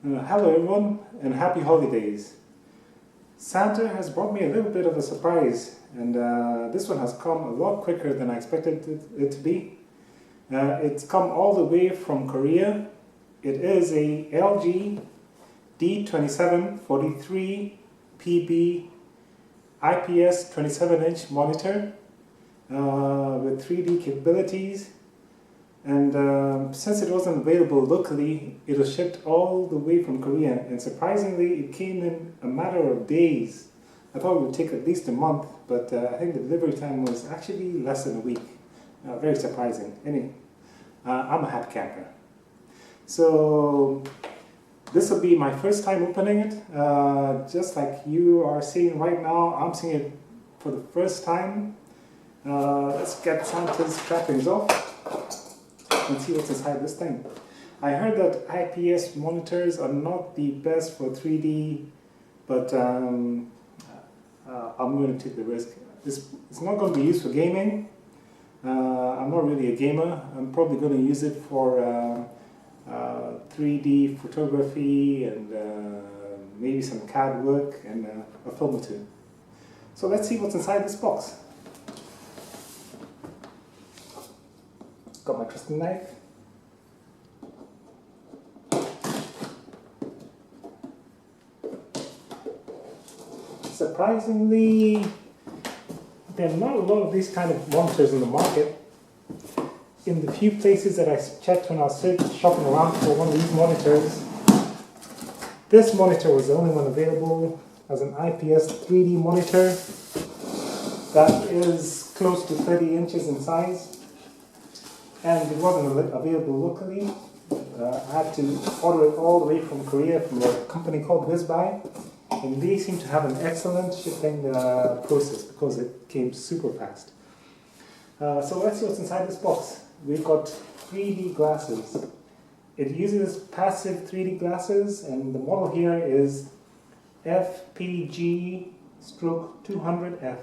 Hello everyone and happy holidays. Santa has brought me a little bit of a surprise, and this one has come a lot quicker than I expected it to be. It's come all the way from Korea. It is a LG D2743P IPS 27-inch monitor with 3D capabilities. And since it wasn't available locally, it was shipped all the way from Korea, and surprisingly it came in a matter of days. I thought it would take at least a month, but I think the delivery time was actually less than a week. Very surprising. Anyway, I'm a happy camper. So this will be my first time opening it. Just like you are seeing right now, I'm seeing it for the first time. Let's get Santa's trappings off and see what's inside this thing. I heard that IPS monitors are not the best for 3D, but I'm going to take the risk. It's not going to be used for gaming. I'm not really a gamer. I'm probably going to use it for 3D photography and maybe some CAD work and a film or two. So let's see what's inside this box. Got my trusty knife. Surprisingly, there are not a lot of these kind of monitors in the market. In the few places that I checked when I was shopping around for one of these monitors, this monitor was the only one available as an IPS 3D monitor that is close to 30 inches in size. And it wasn't available locally. I had to order it all the way from Korea from a company called Whizbuy, and they seem to have an excellent shipping process because it came super fast. So let's see what's inside this box. We've got 3D glasses. It uses passive 3D glasses, and the model here is FPG/200F.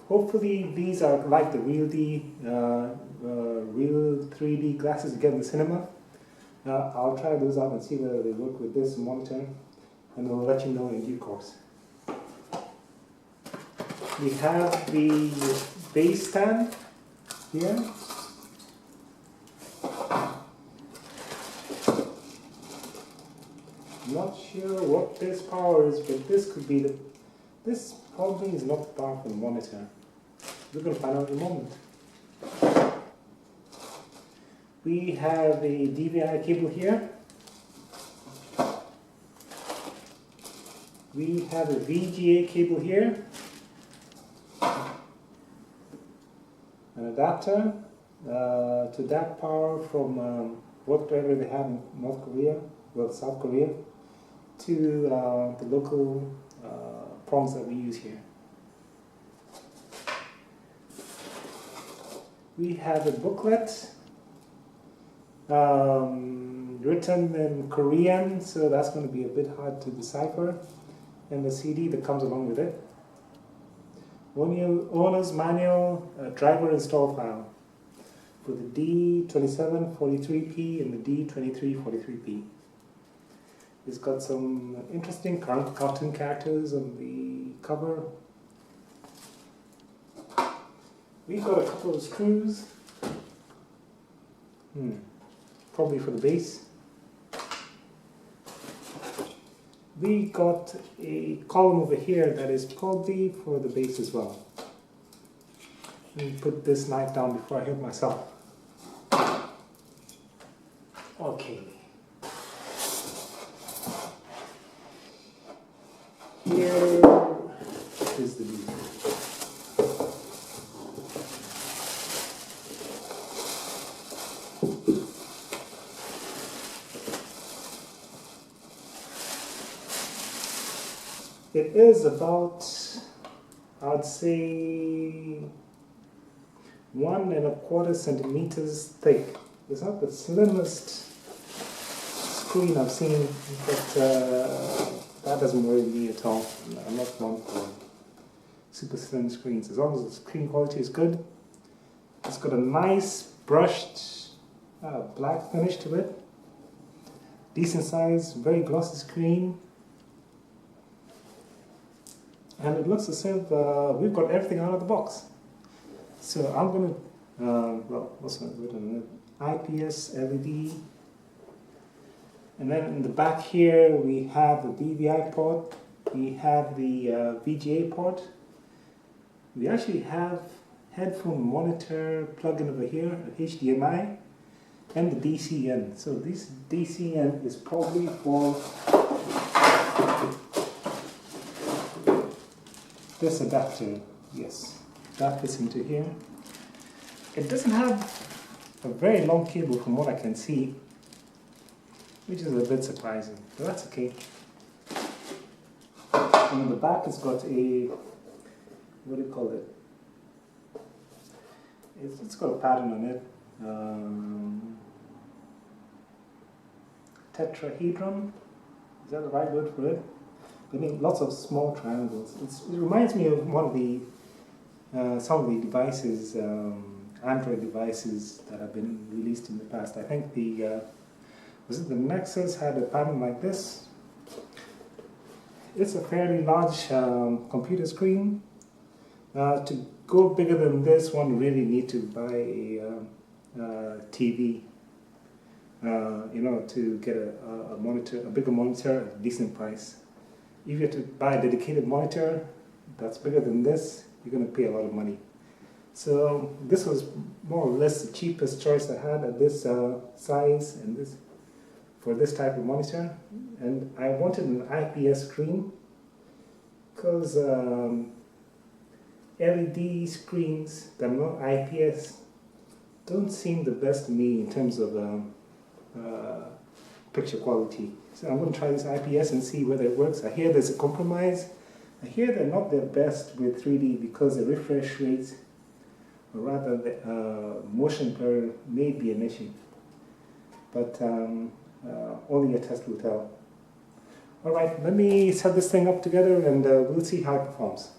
Hopefully these are like the real 3D glasses you get in the cinema. I'll try those out and see whether they work with this monitor, and I'll let you know in due course. We have the base stand here. Not sure what this power is, but this could be this probably is not the power for the monitor. We're going to find out in a moment. We have a DVI cable here. We have a VGA cable here. An adapter to that power from whatever they have in North Korea, well, South Korea, to the local prongs that we use here. We have a booklet written in Korean, so that's going to be a bit hard to decipher, and the CD that comes along with it. Owner's manual, driver install file for the D2743P and the D2343P. It's got some interesting cartoon characters on the cover. We've got a couple of screws, probably for the base. We got a column over here that is probably for the base as well. Let me put this knife down before I hurt myself. Okay. Here is the bead. It is about, I'd say, 1¼ centimeters thick. It's not the slimmest screen I've seen, but that doesn't worry me at all. I'm not one for super slim screens. As long as the screen quality is good. It's got a nice brushed black finish to it. decent size, very glossy screen, and it looks as if we've got everything out of the box. So I'm going to, well, what's going to do? IPS LED, and then in the back here we have the DVI port, we have the VGA port, we actually have headphone monitor plug-in over here, HDMI, and the DCN. So this DCN is probably for this adapter. Yes, that fits into here. It doesn't have a very long cable from what I can see, which is a bit surprising, but that's okay. And on the back it's got a, what do you call it? It's got a pattern on it. Tetrahedron, is that the right word for it? I mean, lots of small triangles. It reminds me of one of the some of the devices, Android devices that have been released in the past. I think the was it the Nexus had a pattern like this. It's a fairly large computer screen. To go bigger than this, one really need to buy a TV. You know, to get a monitor, a bigger monitor at a decent price. If you have to buy a dedicated monitor that's bigger than this, you're going to pay a lot of money. So this was more or less the cheapest choice I had at this size and this for this type of monitor. And I wanted an IPS screen because LED screens that are not IPS don't seem the best to me in terms of picture quality. So I'm going to try this IPS and see whether it works. I hear there's a compromise. I hear they're not their best with 3D because the refresh rates, or rather the motion blur, may be an issue. But only a test will tell. Alright, let me set this thing up together and we'll see how it performs.